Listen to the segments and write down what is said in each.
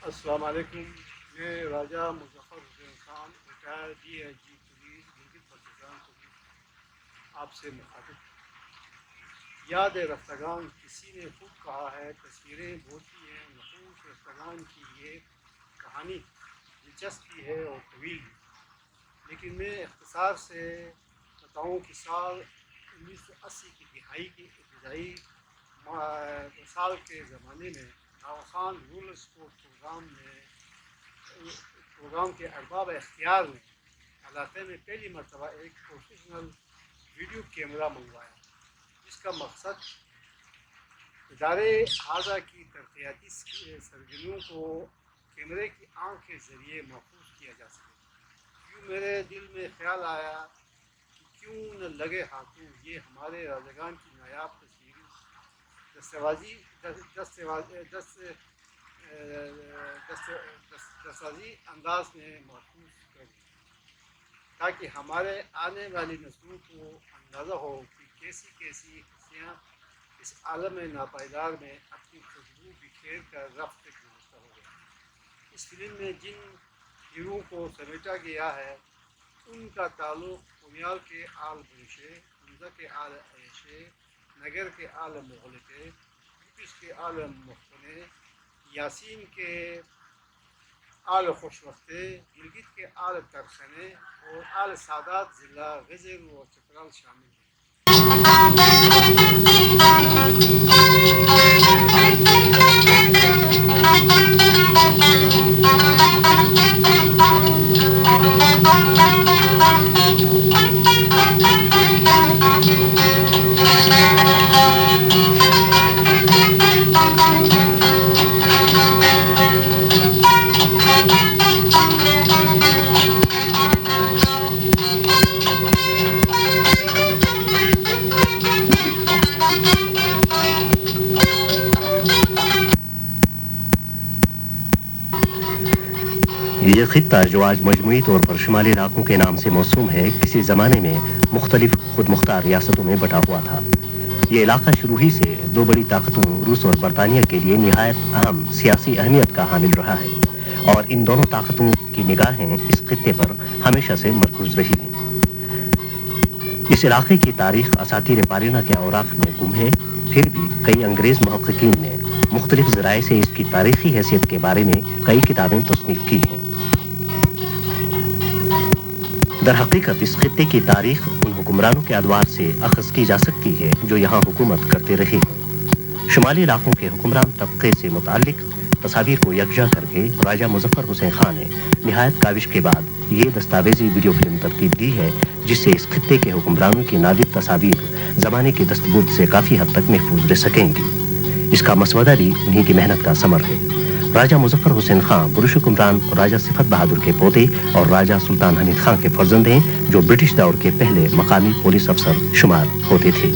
السلام علیکم. میں Raja Muzaffar Hussain Khan retired DIG police Gilgit Baltistan police آپ سے مخاطب ہوں. یاد رفتگان کسی نے خوب کہا ہے، تصویریں بولتی ہیں نفوس رفتگان کی. یہ کہانی دلچسپی ہے اور طویل بھی، لیکن میں اختصار سے بتاؤں کہ سال 1980 کی دہائی کی ابتدائی سال کے زمانے میں خان رولر اسپورٹ پروگرام کے ارباب اختیار نے علاقے میں پہلی مرتبہ ایک پروفیشنل ویڈیو کیمرہ منگوایا، جس کا مقصد ادارے اعضا کی ترقیاتی سرگرمیوں کو کیمرے کی آنکھ کے ذریعے محفوظ کیا جا سکے. یوں میرے دل میں خیال آیا کہ کیوں نہ لگے ہاتھوں یہ ہمارے راجگان کی نایاب تصویری دستاویزی انداز میں محفوظ کر دیں، تاکہ ہمارے آنے والی نسلوں کو اندازہ ہو کہ کیسی ہستیاں اس عالم ناپائیدار میں اپنی خوشبو بکھیر کر رفت گزشتہ ہو گئی. اس فلم میں جن ہیرو کو سمیٹا گیا ہے ان کا تعلق پنیال کے آل بنشے، حمزہ کے آل عیشے، نگر کے آل مغلقے، یوپس کے آل مختنے، یاسین کے آل خوشوقتے، گلگت کے آل ترخنے اور آل سادات ضلع غزل و چترال شامل ہیں. یہ خطہ جو آج مجموعی طور پر شمالی علاقوں کے نام سے موسوم ہے، کسی زمانے میں مختلف خود مختار ریاستوں میں بٹا ہوا تھا. یہ علاقہ شروع ہی سے دو بڑی طاقتوں روس اور برطانیہ کے لیے نہایت اہم سیاسی اہمیت کا حامل رہا ہے، اور ان دونوں طاقتوں کی نگاہیں اس خطے پر ہمیشہ سے مرکوز رہی ہیں. اس علاقے کی تاریخ اساطیر پارینہ کے اوراق میں گم ہے، پھر بھی کئی انگریز محققین نے مختلف ذرائع سے اس کی تاریخی حیثیت کے بارے میں کئی کتابیں تصنیف کی ہیں. در حقیقت اس خطے کی تاریخ ان حکمرانوں کے ادوار سے اخذ کی جا سکتی ہے جو یہاں حکومت کرتے رہے ہیں. شمالی علاقوں کے حکمران طبقے سے متعلق تصاویر کو یکجا کر کے راجہ مظفر حسین خان نے نہایت کاوش کے بعد یہ دستاویزی ویڈیو فلم ترتیب دی ہے، جس سے اس خطے کے حکمرانوں کی نادر تصاویر زمانے کی دستبرد سے کافی حد تک محفوظ رہ سکیں گی. اس کا مسودہ بھی انہی کی محنت کا ثمر ہے. راجہ مظفر حسین خان برش حکمران راجہ صفت بہادر کے پوتے اور راجہ سلطان حمید خان کے فرزند ہیں، جو برٹش دور کے پہلے مقامی پولیس افسر شمار ہوتے تھے.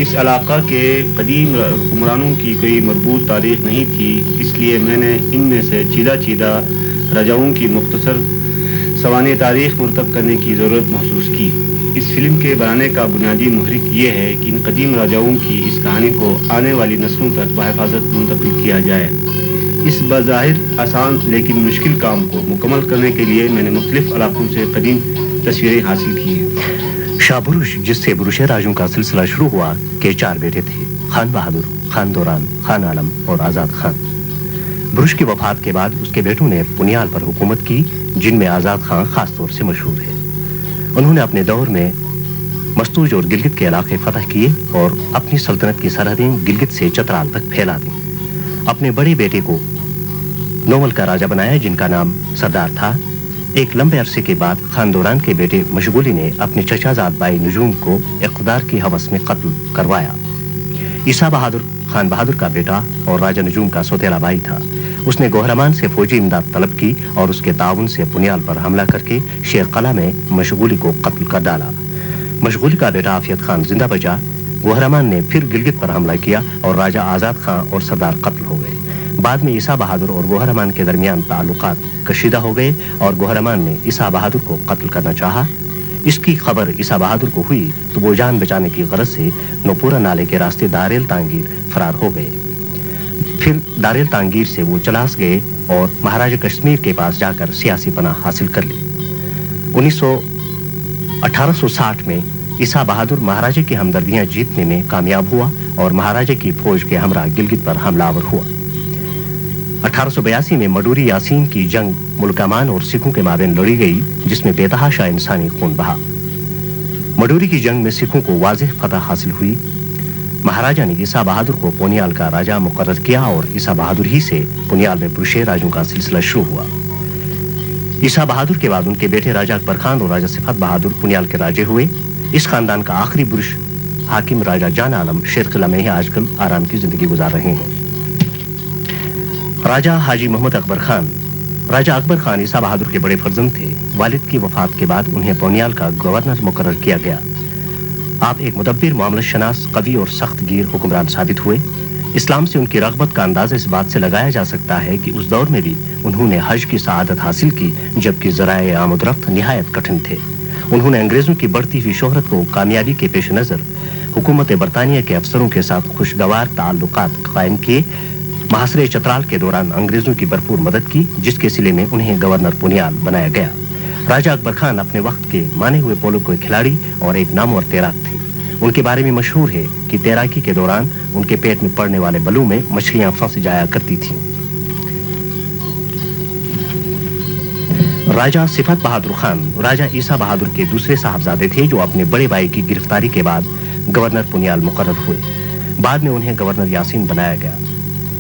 اس علاقہ کے قدیم حکمرانوں کی کوئی مربوط تاریخ نہیں تھی، اس لیے میں نے ان میں سے چیدہ راجاؤں کی مختصر سوانح تاریخ مرتب کرنے کی ضرورت محسوس کی. اس فلم کے بنانے کا بنیادی محرک یہ ہے کہ ان قدیم راجاؤں کی اس کہانی کو آنے والی نسلوں تک بحفاظت منتقل کیا جائے. اس بظاہر آسان لیکن مشکل کام کو مکمل کرنے کے لیے میں نے مختلف علاقوں سے قدیم تصویریں حاصل کی ہیں. شاہ برش، جس سے برش راجوں کا سلسلہ شروع ہوا، کے 4 بیٹے تھے: خان بہادر، خان دوران، خان عالم اور آزاد خان. برش کی وفات کے بعد اس کے بیٹوں نے پنیال پر حکومت کی، جن میں آزاد خان خاص طور سے مشہور ہے. انہوں نے اپنے دور میں مستوج اور گلگت کے علاقے فتح کیے اور اپنی سلطنت کی سرحدیں گلگت سے چترال تک پھیلا دیں. اپنے بڑے بیٹے کو نومل کا راجہ بنایا، جن کا نام سردار تھا. ایک لمبے عرصے کے بعد خان دوران کے بیٹے مشغولی نے اپنے چچا زاد بائی نجوم کو اقتدار کی ہوس میں قتل کروایا. عیسیٰ بہادر خان بہادر کا بیٹا اور راجہ نجوم کا سوتیلا بھائی تھا. اس نے گوہرمان سے فوجی امداد طلب کی اور اس کے تعاون سے پنیال پر حملہ کر کے شیر قلعہ میں مشغولی کو قتل کر ڈالا. مشغولی کا بیٹا عافیت خان زندہ بچا. گوہرمان نے پھر گلگت پر حملہ کیا اور راجہ آزاد خان اور سردار قتل ہو گئے. بعد میں عیسیٰ بہادر اور گوہرمان کے درمیان تعلقات کشیدہ ہو گئے اور گوہرمان نے عیسیٰ بہادر کو قتل کرنا چاہا. اس کی خبر عیسیٰ بہادر کو ہوئی تو وہ جان بچانے کی غرض سے نوپورہ نالے کے راستے دار التانگیر فرار ہو گئے. پھر دار التانگیر سے وہ چلاس گئے اور مہاراجہ کشمیر کے پاس جا کر سیاسی پناہ حاصل کر لی. 1860 میں عیسیٰ بہادر مہاراجہ کی ہمدردیاں جیتنے میں کامیاب ہوا اور مہاراجہ کی فوج کے ہمراہ گلگت پر حملہ آور ہوا. 1882 میں مڈوری یاسین کی جنگ ملکامان اور سکھوں کے مابین لڑی گئی جس میں بے تحاشا انسانی خون بہا. مڈوری کی جنگ میں سکھوں کو واضح فتح حاصل ہوئی. مہاراجہ نے عیسیٰ بہادر کو پونیال کا راجہ مقرر کیا اور عیسیٰ بہادر ہی سے پونیال میں برشے راجوں کا سلسلہ شروع ہوا. عیسیٰ بہادر کے بعد ان کے بیٹے راجہ اکبر خان اور راجہ صفت بہادر پونیال کے راجے ہوئے. اس خاندان کا آخری برش حاکم راجہ جان عالم شیر قلعہ میں ہی آج کل آرام کی زندگی گزار رہے ہیں. راجہ حاجی محمد اکبر خان. راجہ اکبر خان عیسیٰ بہادر کے بڑے فرزند تھے. والد کی وفات کے بعد انہیں پونیال کا گورنر مقرر کیا گیا. آپ ایک مدبر، معاملہ شناس، قوی اور سخت گیر حکمران ثابت ہوئے. اسلام سے ان کی رغبت کا اندازہ اس بات سے لگایا جا سکتا ہے کہ اس دور میں بھی انہوں نے حج کی سعادت حاصل کی جبکہ ذرائع آمد و رفت نہایت کٹھن تھے. انہوں نے انگریزوں کی بڑھتی ہوئی شہرت کو کامیابی کے پیش نظر حکومت برطانیہ کے افسروں کے ساتھ خوشگوار تعلقات قائم کیے. محاصرے چترال کے دوران انگریزوں کی بھرپور مدد کی جس کے صلے میں انہیں گورنر پونیال بنایا گیا. راجہ اکبر خان اپنے وقت کے مانے ہوئے پولو کے کھلاڑی اور ایک نامور تیراک تھے. ان کے بارے میں مشہور ہے کہ تیراکی کے دوران ان کے پیٹ میں پڑنے والے بلوں میں مچھلیاں پھنس جایا کرتی تھیں. راجہ صفت بہادر خان راجہ عیسیٰ بہادر کے دوسرے صاحبزادے تھے جو اپنے بڑے بھائی کی گرفتاری کے بعد گورنر پونیال مقرر ہوئے. بعد میں انہیں گورنر یاسین بنایا گیا.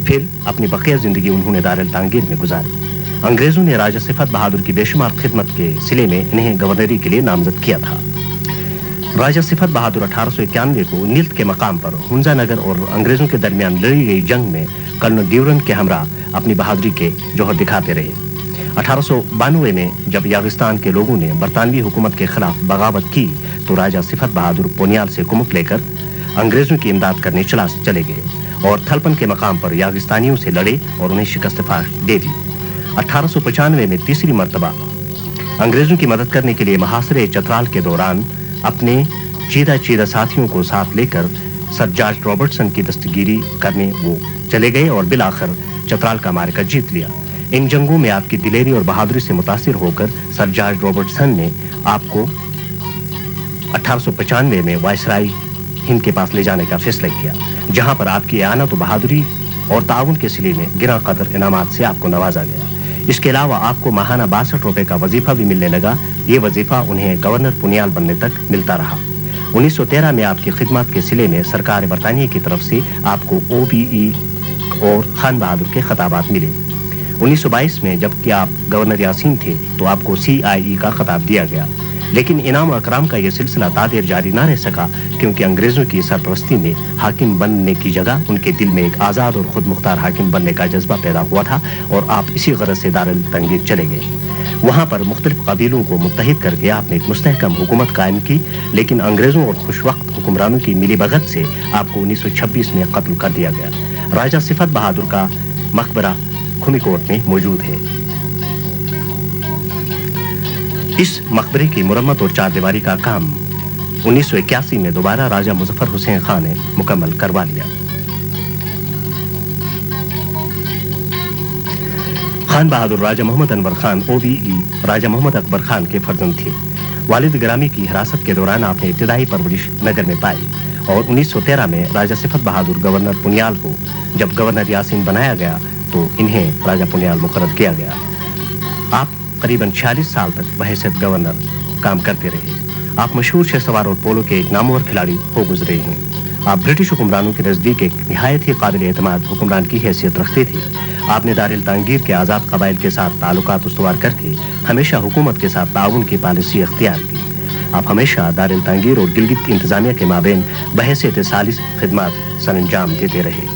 پھر اپنی بقیہ زندگی انہوں نے دار التانگیر میں گزاری. انگریزوں نے راجہ صفت بہادر کی بے شمار خدمت کے صلے میں انہیں گورنری کے لیے نامزد کیا تھا. راجہ صفت بہادر 1891 کو نیلت کے مقام پر ہنزا نگر اور انگریزوں کے درمیان لڑی گئی جنگ میں کرنل ڈیورن کے ہمراہ اپنی بہادری کے جوہر دکھاتے رہے. 1892 میں جب یاغستان کے لوگوں نے برطانوی حکومت کے خلاف بغاوت کی تو راجہ صفت بہادر پونیال سے کمک لے کر انگریزوں کی امداد کرنے چلے گئے اور تھلپن کے مقام پر یاغستانیوں سے لڑے اور انہیں شکست فاش دے دی. 1895 میں تیسری مرتبہ انگریزوں کی مدد کرنے کے لیے محاصرے چترال کے دوران اپنے چیدہ ساتھیوں کو ساتھ لے کر سر جارج رابرٹسن کی دستگیری کرنے وہ چلے گئے اور بالآخر چترال کا معرکہ جیت لیا. ان جنگوں میں آپ کی دلیری اور بہادری سے متاثر ہو کر سر جارج رابرٹسن نے آپ کو 1895 میں وائسرائے ہند کے پاس لے جانے کا فیصلہ کیا جہاں پر آپ کی اعانت و بہادری اور تعاون کے صلے میں گراں قدر انعامات سے آپ کو نوازا گیا. اس کے علاوہ آپ کو ماہانہ 62 روپے کا وظیفہ بھی ملنے لگا. یہ وظیفہ انہیں گورنر پونیال بننے تک ملتا رہا. 1913 میں آپ کی خدمات کے صلے میں سرکار برطانیہ کی طرف سے آپ کو OBE اور خان بہادر کے خطابات ملے. 1922 میں جبکہ آپ گورنر یاسین تھے تو آپ کو CIE کا خطاب دیا گیا. لیکن انعام و اکرام کا یہ سلسلہ تادیر جاری نہ رہ سکا کیونکہ انگریزوں کی سرپرستی میں حاکم بننے کی جگہ ان کے دل میں ایک آزاد اور خود مختار حاکم بننے کا جذبہ پیدا ہوا تھا اور آپ اسی غرض سے دار التنگیر چلے گئے. وہاں پر مختلف قبیلوں کو متحد کر کے آپ نے ایک مستحکم حکومت قائم کی لیکن انگریزوں اور خوش وقت حکمرانوں کی ملی بھگت سے آپ کو 1926 میں قتل کر دیا گیا. راجہ صفت بہادر کا مقبرہ کھمی کوٹ میں موجود ہے. اس مقبرے کی مرمت اور چار دیواری کا کام 1981 میں دوبارہ راجہ مظفر حسین خان نے مکمل کروا لیا. خان بہادر راجہ محمد انور خان OBE راجہ محمد اکبر خان کے فرزند تھے. والد گرامی کی حراست کے دوران آپ نے ابتدائی پرورش نگر میں پائی اور 1913 میں راجہ صفت بہادر گورنر پونیال کو جب گورنر یاسین بنایا گیا تو انہیں راجہ پونیال مقرر کیا گیا. آپ قریباً 46 سال تک بحیثیت گورنر کام کرتے رہے. آپ مشہور شہ سوار اور پولو کے ایک نامور کھلاڑی ہو گزرے ہیں. آپ برٹش حکمرانوں کے نزدیک ایک نہایت ہی قابل اعتماد حکمران کی حیثیت رکھتے تھے. آپ نے دار التانگیر کے آزاد قبائل کے ساتھ تعلقات استوار کر کے ہمیشہ حکومت کے ساتھ تعاون کی پالیسی اختیار کی. آپ ہمیشہ دار التانگیر اور گلگت کی انتظامیہ کے مابین بحیثیت ثالث خدمات سر انجام دیتے رہے.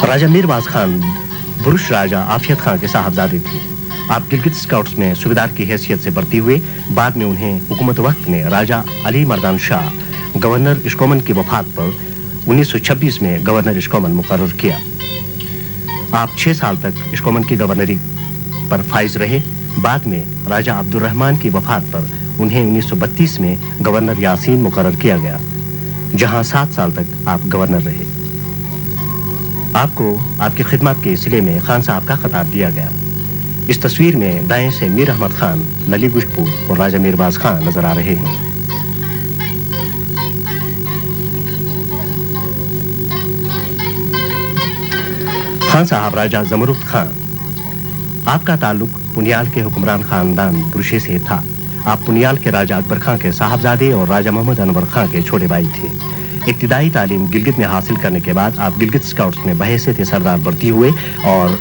راجہ میر باز خان برش راجہ عافیت خان کے صاحبزادے تھے. आप गिलगित स्काउट्स में सूबेदार की हैसियत से भर्ती हुए। बाद में उन्हें हुकूमत वक्त ने राजा अली मर्दान शाह गवर्नर इश्कोमन की वफात पर 1926 में गवर्नर इश्कोमन मुकर्रर किया। आप 6 साल तक इश्कोमन की गवर्नरी पर फाइज रहे। बाद में राजा अब्दुर्रहमान की वफात पर उन्हें 1932 में गवर्नर यासीन मुकर्रर किया गया, जहां 7 साल तक आप गवर्नर रहे। आपको आपकी खिदमत के सिले में खान साहब का खिताब दिया गया। इस तस्वीर में दाएं से मीर अहमद खान, लली गुशपुर और राजा मीरबाज खान नजर आ रहे हैं। खान साहब राजा जमरुद खान। आपका ताल्लुक पुनियाल के हुक्मरान खानदान बुरशे से था। आप पुनियाल के राजा अकबर खां के साहबजादे और राजा मोहम्मद अनवर खां के छोटे भाई थे। इब्तिदाई तालीम गिलगित में हासिल करने के बाद आप गिलगित स्काउट्स में बहैसियत सरदार भर्ती हुए और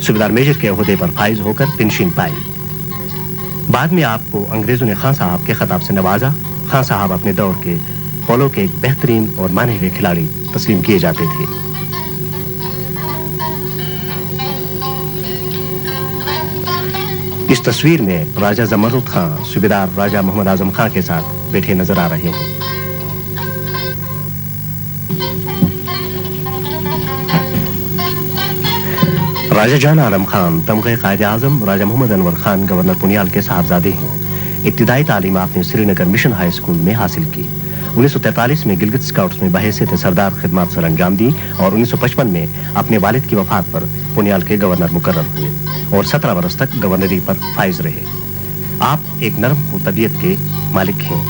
सूबेदार मेजर के ओहदे पर फाइज होकर पेंशन पाई। बाद में आपको अंग्रेजों ने खान साहब के खिताब से नवाजा। खान साहब अपने दौर के पोलो के एक बेहतरीन और माने हुए खिलाड़ी तस्लीम किए जाते थे। इस तस्वीर में राजा जमरुद खां सूबेदार राजा मोहम्मद आजम खां के साथ बैठे नजर आ रहे हैं। राजा जान आलम खान तमगे कायदे आजम राजा मोहम्मद अनवर खान गवर्नर पुनियाल के साहबजादे हैं। इब्तिदाई तालीम आपने श्रीनगर मिशन हाई स्कूल में हासिल की। 1943 में गिलगित स्काउट्स में बहैसियत सरदार खिदमत सर अंजाम दी और 1955 में अपने वालिद की वफात पर पुनियाल के गवर्नर मुकर्रर हुए और 17 बरस तक गवर्नरी पर फाइज रहे। आप एक नरम तबीयत के मालिक हैं।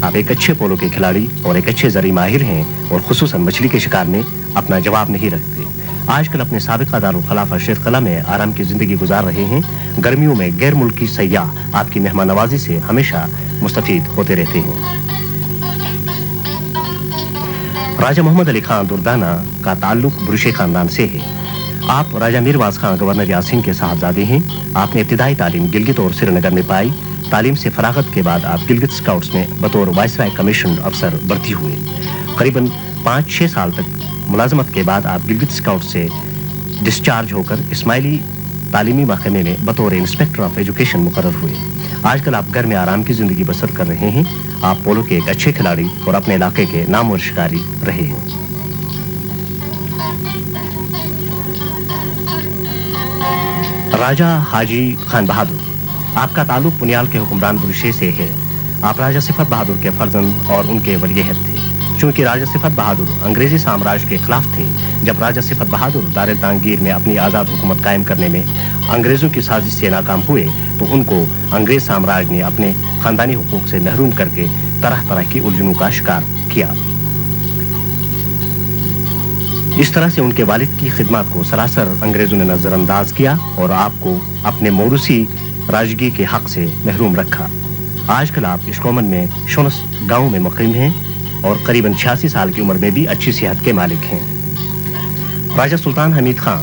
आप एक अच्छे पोलो के खिलाड़ी और एक अच्छे जरी माहिर हैं और खुसूसन मछली के शिकार में अपना जवाब नहीं रखते। आजकल अपने साबिका दारुल खिलाफा शेख कला में आराम की जिंदगी गुजार रहे हैं। गर्मियों में गैर मुल्की सयाह आपकी मेहमान नवाजी से हमेशा मुस्तफीद होते रहते हैं। राजा मोहम्मद अली खान दुर्दाना का ताल्लुक बुरशे खानदान से है। आप राजा मीरबाज खान गवर्नर यासीन के साहबजादे हैं। आपने इब्तिदाई तालीम गिलगित और श्रीनगर में पाई। तालीम से फरागत के बाद आप गिलगित स्काउट्स में बतौर वाइसराय कमीशन अफसर भर्ती हुए। करीबन 5-6 साल तक मुलाजमत के बाद आप गिलगित स्काउट से डिस्चार्ज होकर इस्माइली तालीमी महकमे में बतौर इंस्पेक्टर ऑफ एजुकेशन मुकर्रर हुए। आजकल आप घर में आराम की जिंदगी बसर कर रहे हैं। आप पोलो के एक अच्छे खिलाड़ी और अपने इलाके के नामवर शिकारी रहे हैं। राजा हाजी खान बहादुर। आपका ताल्लुक पुनियाल के हुक्मरान बुरशे से है। आप राजा सिफत बहादुर के फर्जंद और उनके वलीअहद थे। चूंकि राजा सिफत बहादुर अंग्रेजी साम्राज्य के खिलाफ थे, जब राजा सिफत बहादुर दारुल तांगीर में अपनी आज़ाद हुकूमत कायम करने में अंग्रेजों की साजिश से नाकाम हुए तो उनको अंग्रेज साम्राज्य ने अपने खानदानी हुकूक से महरूम करके तरह तरह की उलझनों का शिकार किया। इस तरह से उनके वालिद की खिदमत को सरासर अंग्रेजों ने नजरअंदाज किया और आपको अपने मोरूसी राजगी के हक से महरूम रखा। आजकल आप इश्कोमन में शोनस गांव में मुकीम हैं और करीबन 86 साल की उम्र में भी अच्छी सेहत के मालिक हैं। राजा सुल्तान हमीद खां।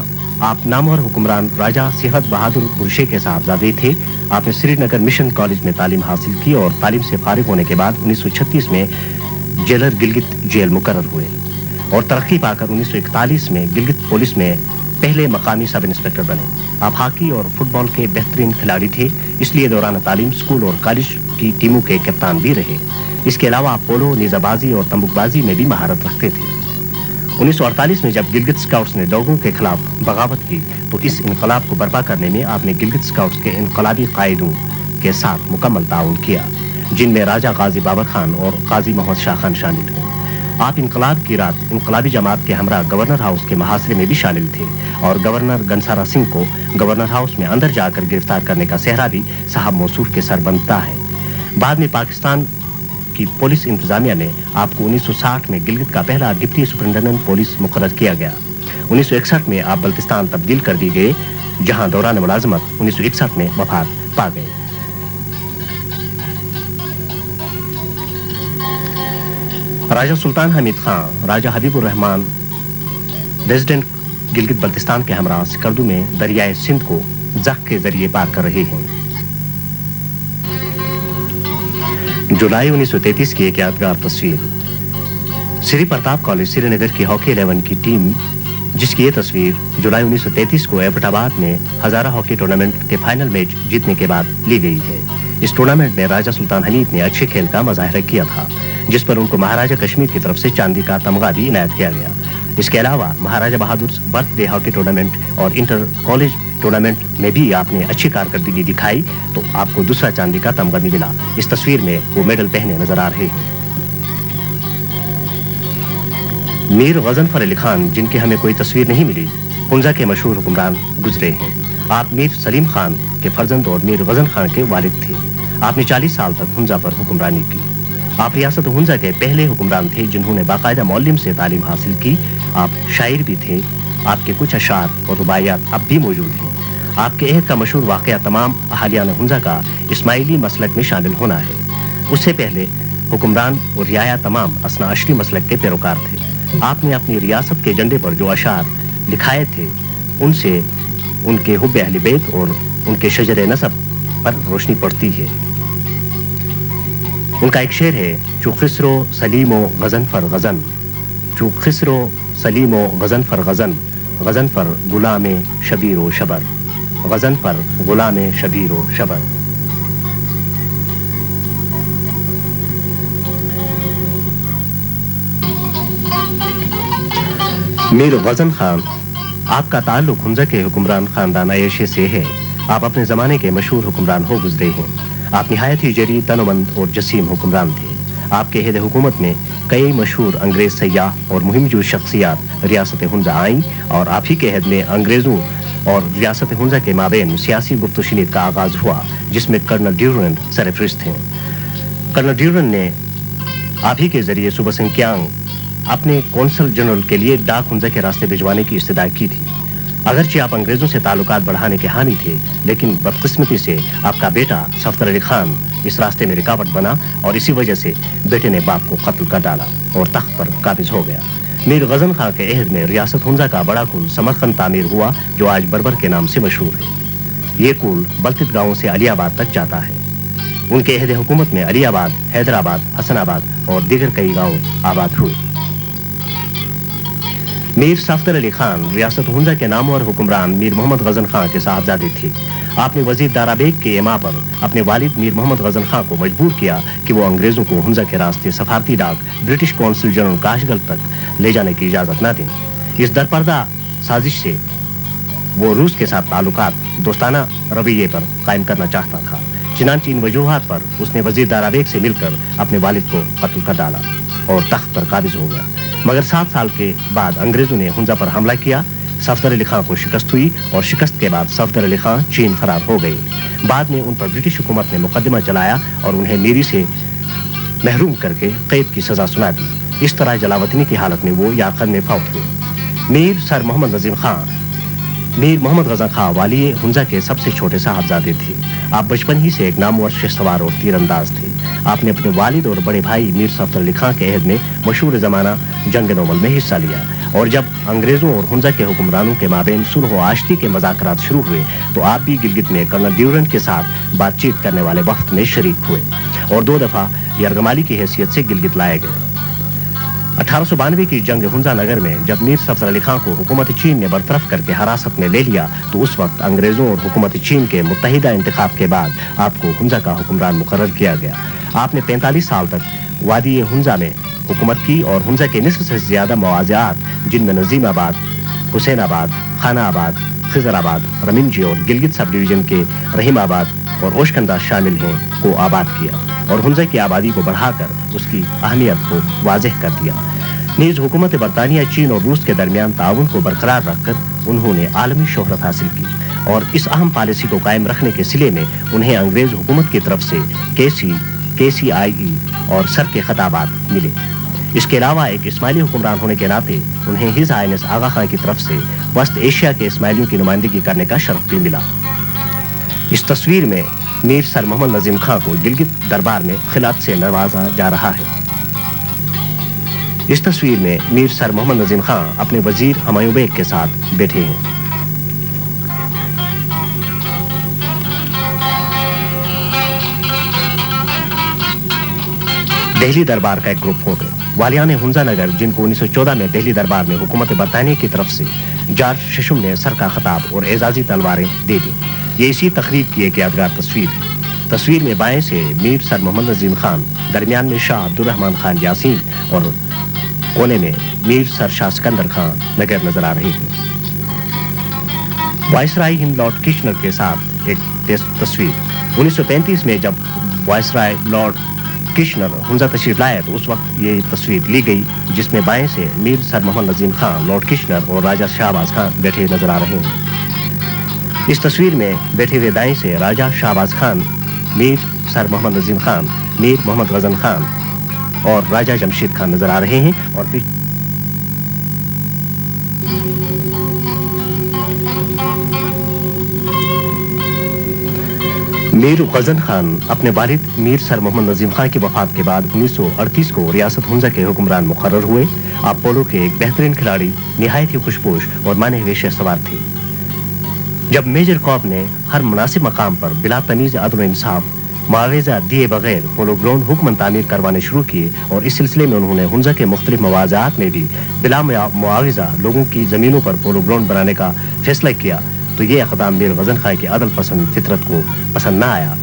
आप नामवर हुक्मरान राजा सिफत बहादुर बुरशे के साहबजादे थे। आपने श्रीनगर मिशन कॉलेज में तालीम हासिल की और तालीम से फारिग होने के बाद 1936 में जेलर गिलगित जेल मुकर्रर हुए और तरक्की पाकर 1941 में गिलगित पुलिस में पहले मकामी सब इंस्पेक्टर बने। आप हॉकी और फुटबॉल के बेहतरीन खिलाड़ी थे, इसलिए दौरान तालीम स्कूल और कॉलेज की टीमों के कप्तान भी रहे। इसके अलावा आप पोलो, नेजाबाजी और तंबूकबाजी में भी महारत रखते थे। 1948 में जब गिलगित स्काउट्स ने डोगों के खिलाफ बगावत की तो इस इनकलाब को बर्पा करने में आपने गिलगित स्काउट्स के इनकलाबी कायदों के साथ मुकम्मल ताउन किया, जिनमें राजा गाजी बाबर खान और गाजी मोहम्मद शाह खान शामिल हैं। आप इनकलाब की रात इनकलाबी जमात के हमरा गवर्नर हाउस के मुहासरे में भी शामिल थे और गवर्नर गनसारा सिंह को गवर्नर हाउस में अंदर जाकर गिरफ्तार करने का सेहरा भी साहब मौसूफ के सर बनता है। बाद में पाकिस्तान की पुलिस इंतजामिया में आपको 1960 में गिलगित का पहला डिप्टी सुपरिटेंडेंट पुलिस मुकर्रर किया गया। 1961 में आप बल्तिस्तान तब्दील कर दी गए, जहां दौरान मुलाजमत 1961 में वफात पा गए। राजा सुल्तान हमीद खां राजा हबीबुर रहमान रेजिडेंट गिलगित बल्तिस्तान के हमरा सिकरदू में दरियाए सिंध को जख के जरिए पार कर रहे हैं। जुलाई 1933 की एक यादगार तस्वीर। श्री प्रताप कॉलेज श्रीनगर की हॉकी 11 की टीम जिसकी ये तस्वीर जुलाई 1933 को एबटाबाद में हजारा हॉकी टूर्नामेंट के फाइनल मैच जीतने के बाद ली गई है। इस टूर्नामेंट में राजा सुल्तान हमीद ने अच्छे खेल का मुजाहरा किया था, जिस पर उनको महाराजा कश्मीर की तरफ से चांदी का तमगा भी इनायत किया गया। इसके अलावा महाराजा बहादुर बर्थडे हॉकी टूर्नामेंट और इंटर कॉलेज टूर्नामेंट में भी आपने अच्छी कारकर्दगी दिखाई, तो आपको दूसरा चांदी का तमगा भी मिला। इस तस्वीर में वो मेडल पहने नजर आ रहे हैं। मीर गजनफर अली खान, जिनकी हमें कोई तस्वीर नहीं मिली, हुंजा के मशहूर हुक्मरान गुजरे हैं। आप मीर सलीम खान के फर्जंद और मीर गजन खान के वालिद थे। आपने 40 साल तक हुंजा पर हुक्मरानी की। आप रियासत हुंजा के पहले हुक्मरान थे जिन्होंने बाकायदा मौलिम से तालीम हासिल की। आप शायर भी थे। आपके कुछ अशार और रुबाइयात अब भी मौजूद हैं। आपके अहद का मशहूर वाक़या तमाम अहालियान हुंजा का इस्माइली मसलक में शामिल होना है। उससे पहले हुक्मरान और रियाया तमाम असना अशरी मसलक के पैरोकार थे। आपने अपनी रियासत के झंडे पर जो अशार लिखाए थे, उनसे उनके हुब्बे अहले बैत और उनके शजरे नसब पर रोशनी पड़ती है। उनका एक शेर है, चू खिसरो सलीमो गजनफर गजन, चू खिसरो सलीमो गजनफर गजन, गजनफर गुलामे शबीरो शबर, गजनफर गुलामे शबीरो शबर। मीर गजन खान, आपका ताल्लुक हुंजा के हुक्मरान खानदान आयशे से है। आप अपने जमाने के मशहूर हुक्मरान हो गुजरे हैं। आप निहायत ही जरी, तनोमंद और जसीम हुक्मरान थे। आपके अहद हुकूमत में कई मशहूर अंग्रेज सयाह और मुहिमजूज शख्सियात रियासत हुंजा आईं और आप ही के अहद में अंग्रेजों और रियासत हुंजा के माबेन सियासी गुफ्तशनीद का आगाज हुआ, जिसमें कर्नल ड्यूरेंट सरफरिस्त हैं। कर्नल ड्यूरेंट ने आप ही के जरिए सूबा सिंकियांग अपने कौंसल जनरल के लिए डाक हुंजा के रास्ते भिजवाने की इस्तदा की थी। अगरचे आप अंग्रेजों से ताल्लुकात बढ़ाने के हामी थे, लेकिन बदकिस्मती से आपका बेटा सफदर अली खान इस रास्ते में रुकावट बना और इसी वजह से बेटे ने बाप को कत्ल कर डाला और तख्त पर काबिज हो गया। मीर गजन खान के अहद में रियासत हुंजा का बड़ा कुल समरकंद तामीर हुआ, जो आज बर्बर के नाम से मशहूर है। ये कुल बल्तित गांव से अलियाबाद तक जाता है। उनके अहद हुकूमत में अलियाबाद, हैदराबाद, हसनाबाद और दीगर कई गांव आबाद हुए। मीर सफदर अली खान रियासत हुंजा के नामवर हुक्मरान मीर मोहम्मद गजन खान के साहबजादे थे। आपने वजीर दाराबेग के इमा पर अपने वालिद मीर मोहम्मद गजन खान को मजबूर किया कि वो अंग्रेजों को हुंजा के रास्ते सफारती डाक ब्रिटिश कौंसिल जनरल काशगल तक ले जाने की इजाजत न दें। इस दरपर्दा साजिश से वो रूस के साथ ताल्लुकात दोस्ताना रवैये पर कायम करना चाहता था। चुनांचे इन वजूहात पर उसने वजीर दाराबेग से मिलकर अपने वालिद को कत्ल कर डाला और तख्त पर काबिज हो गया। मगर 7 साल के बाद अंग्रेजों ने हुंजा पर हमला किया। सफदर अली खान को शिकस्त हुई और शिकस्त के बाद सफदर अली खान चीन फरार हो गए। बाद में उन पर ब्रिटिश हुकूमत ने मुकदमा चलाया और उन्हें मीरी से महरूम करके कैद की सजा सुना दी। इस तरह जलावतनी की हालत में वो यारकंद में फौत हुए। मीर सर मोहम्मद नजीम खान, मीर मोहम्मद गजन खान वाली हुंजा के सबसे छोटे साहबजादे थे। आप बचपन ही से एक नामवर शहसवार और तीरंदाज थे। आपने अपने वालिद और बड़े भाई मीर सफदर अली खान के अहद में मशहूर जमाना जंग नोमल में हिस्सा लिया, और जब अंग्रेजों और हुंजा के हुक्मरानों के माबेन सुलह व आश्ती के मुज़ाकरात शुरू हुए, तो आप भी गिलगित में कर्नल ड्यूरेंट के साथ बातचीत करने वाले वक्त में शरीक हुए और 2 दफा यरगमाली की हैसियत से गिलगित लाए गए। 1892 की जंग हुंजा नगर में जब मीर सफदर अली खान को हुकूमत चीन ने बरतरफ करके हिरासत में ले लिया, तो उस वक्त अंग्रेजों और हुकूमत चीन के मुत्तहिदा इंतखाब के बाद आपको हुंजा का हुक्मरान मुकर्रर किया गया। आपने 45 साल तक वादी हुंजा में हुकूमत की और हुंजा के निस्फ से ज्यादा मवाज़िआत, जिनमें नजीमाबाद, हुसैनाबाद, खानाबाद, खिजराबाद, रमिंजी और गिलगित सब डिवीजन के रहीमाबाद और ओशकंदा शामिल हैं, को आबाद किया और हुंजा की आबादी को बढ़ाकर उसकी अहमियत को वाज़ेह कर दिया। नीज़ हुकूमत बरतानिया, चीन और रूस के दरमियान ताउन को बरकरार रखकर उन्होंने आलमी शोहरत हासिल की और इस अहम पॉलिसी को कायम रखने के सिले में उन्हें अंग्रेज हुकूमत की तरफ से KCIE और सर के खिताबात मिले। इसके अलावा एक इस्माइली हुक्मरान होने के नाते उन्हें हिज आईएनएस आगा खां की तरफ से वस्त एशिया के इस्माइलियों की नुमाइंदगी करने का शर्फ भी मिला। इस तस्वीर में मीर सर मोहम्मद नजीम खां को गिलगित दरबार में खिलाफत से नवाजा जा रहा है। इस तस्वीर में मीर सर मोहम्मद नजीम खां अपने वजीर हुमायूं बेग के साथ बैठे हैं। दिल्ली दरबार का एक ग्रुप फोटो। वालियान हुंजा नगर, जिनको 1914 में दिल्ली दरबार में हुकूमत बरतानिया की तरफ से जॉर्ज शशम ने सर का खिताब और एजाजी तलवारें दे दी। ये इसी तकरीब की एक यादगार तस्वीर है। तस्वीर में बाएं से मीर सर मोहम्मद नजीम खान, दरमियान में शाह अब्दुर्रहमान खान यासीन और कोने में मीर सर शाह सिकंदर खान नगर नजर आ रहे हैं। वायसराय हिंद लॉर्ड किशनर के साथ एक तस्वीर 1935 में जब वायसराय लॉर्ड किशनर हुंजा तशरीफ लाए तो उस वक्त ये तस्वीर ली गई, जिसमें बाएं से मीर सर मोहम्मद नजीम खान, लॉर्ड किशनर और राजा शाहबाज खान बैठे नजर आ रहे हैं। इस तस्वीर में बैठे हुए दाएं से राजा शाहबाज खान, मीर सर मोहम्मद नजीम खान, मीर मोहम्मद गजन खान और राजा जमशीद खान नजर आ रहे हैं। और मीर गजन खान अपने वालिद मीर सर मोहम्मद नजीम खान की वफात के बाद 1938 को रियासत हुंजा के हुक्मरान मुकर्रर हुए। आप पोलो के एक बेहतरीन खिलाड़ी, निहायत ही खुशपोश और माने हुए शहसवार थे। जब मेजर कॉब ने हर मुनासिब मकाम पर बिला तमीज़ अदल व इंसाफ मुआवजा दिए बगैर पोलो ग्राउंड हुक्मन तामीर करवाने शुरू किए और इस सिलसिले में उन्होंने हुंजा के मुख्तलिफ मवाज़ात में भी बिला मुआवजा लोगों की ज़मीनों पर पोलो ग्राउंड बनाने का फैसला किया, तो ये इक़दाम मीर गजन खान की अदल पसंद फितरत को पसंद न आया।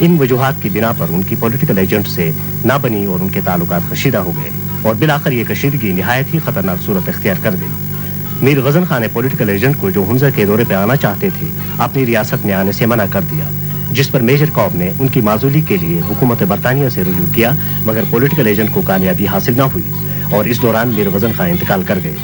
इन वजूहात की बिना पर उनकी पॉलिटिकल एजेंट से ना बनी और उनके ताल्लुकात कशीदा हो गए और बिलाखिर ये कशीदगी निहायत ही खतरनाक सूरत इख्तियार कर गई। मीर गजन खान ने पॉलिटिकल एजेंट को जो हुंजा के दौरे पर आना चाहते थे अपनी रियासत में आने से मना कर दिया, जिस पर मेजर कॉब ने उनकी माजूली के लिए हुकूमत बरतानिया से रुजू किया, मगर पॉलिटिकल एजेंट को कामयाबी हासिल न हुई और इस दौरान मीर गजन खान इंतकाल कर गए।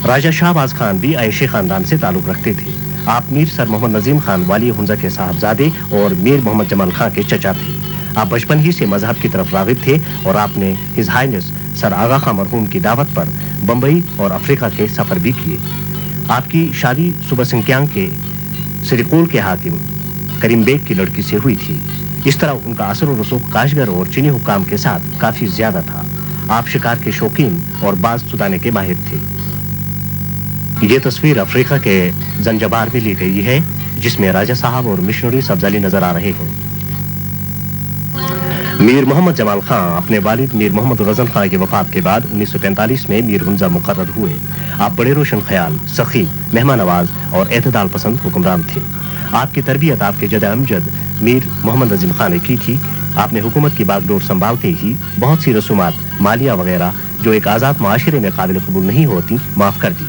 राजा शाहबाज खान भी आयशे खानदान से ताल्लुक रखते थे। आप मीर सर मोहम्मद नजीम खान वाली हुंजा के साहबजादे और मीर मोहम्मद जमाल खान के चचा थे। आप बचपन ही से मजहब की तरफ राग़िब थे और आपने हिज हाइनेस सर आगा खां मरहूम की दावत पर बम्बई और अफ्रीका के सफर भी किए। आपकी शादी सुबह सिंक्यांग के सिरिकोल के हाकिम करीम बेग की लड़की से हुई थी। इस तरह उनका असर और रसूख काशगर और चीनी हुक्काम के साथ काफी ज्यादा था। आप शिकार के शौकीन और बाज सुदाने के माहिर थे। ये तस्वीर अफ्रीका के जंजबार में ली गई है, जिसमें राजा साहब और मिशनरी सब्जाली नजर आ रहे हैं। मीर मोहम्मद जमाल खां अपने वालिद मीर मोहम्मद गजन खां की वफात के बाद 1945 में मीर हुंजा मुकर्रर हुए। आप बड़े रोशन ख्याल, सखी, मेहमान नवाज और एतदाल पसंद हुक्मरान थे। आपकी तरबियत आपके जद अमजद मीर मोहम्मद नजीम खान ने की थी। आपने हुकूमत की बागडोर संभालते ही बहुत सी रसूमात, मालिया वगैरह जो एक आज़ाद माशरे में काबिल कबूल नहीं होती, माफ़ कर दी।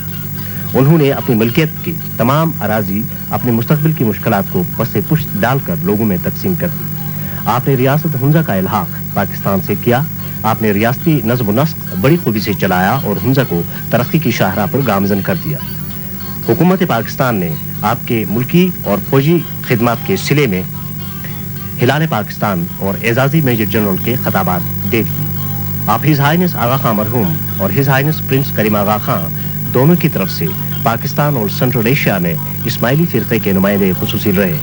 उन्होंने अपनी मिल्कियत की तमाम अराजी अपने मुस्तकबिल की मुश्किलात को पसे पुश्त डालकर लोगों में तकसीम कर दी। आपने रियासत हुंजा का इल्हाक पाकिस्तान से किया। आपने रियासती नज़्म व नस्क बड़ी खूबी से चलाया और हुंजा को तरक्की की शाहराह पर गामजन कर दिया। हुकूमत पाकिस्तान ने आपके मुल्की और फौजी खिदमत के सिले में हिलाल पाकिस्तान और एजाजी मेजर जनरल के खिताबात दे दिए। आप हिज हाइनेस आगा खां मरहूम और हिज हाइनेस प्रिंस करीम आगा खां दोनों की तरफ से पाकिस्तान और सेंट्रल एशिया में इस्माइली फिरके के नुमाइंदे खुसूसी रहे।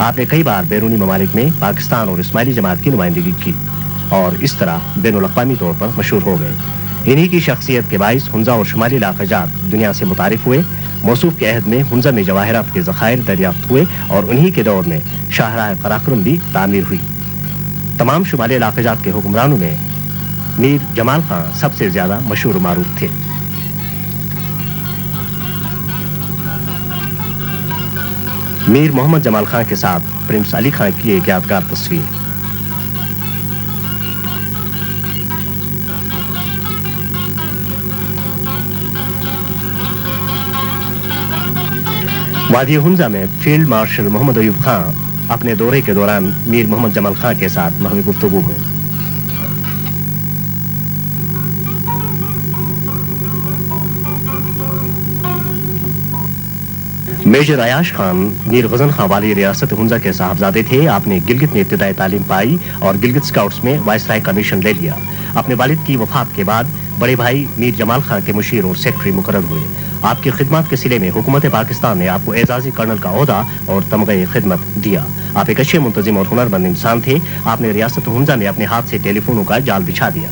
आपने कई बार बैरूनी ममालिक में पाकिस्तान और इस्माइली जमात की नुमाइंदगी की और इस तरह बैनुल-अक़वामी तौर पर मशहूर हो गए। इन्हीं की शख्सियत के बाइस हुंजा और शुमाली इलाक़ाजात दुनिया से मुतारिफ हुए। मौसूफ के अहद में हुंजा में जवाहरात के ज़खायर दरियाफ्त हुए और उन्हीं के दौर में शाहराह क़राक़रम भी तामीर हुई। तमाम शुमाली इलाक़ाजात के हुक्मरानों में मीर जमाल खां सबसे ज़्यादा मशहूर मारूफ थे। मीर मोहम्मद जमाल खां के साथ प्रिंस अली खां की एक यादगार तस्वीर। वादी हुंजा में फील्ड मार्शल मोहम्मद अयूब खां अपने दौरे के दौरान मीर मोहम्मद जमाल खां के साथ महवी गुफ्तगू में। मेजर अयाश खान मीर गजन खां वाली रियासत हुंजा के साहबजादे थे। आपने गिलगित में इब्तिदाई तालीम पाई और गिलगित स्काउट्स में वाइसराय कमीशन ले लिया। अपने वालिद की वफात के बाद बड़े भाई मीर जमाल खां के मुशीर और सेक्रेटरी मुकर्रर हुए। आपकी खिदमत के सिले में हुकूमत पाकिस्तान ने आपको एजाजी कर्नल का ओहदा और तमग़े खिदमत दिया। आप एक अच्छे मुंतजिम और हुनरमंद इंसान थे। आपने रियासत हुंजा में अपने हाथ से टेलीफोनों का जाल बिछा दिया।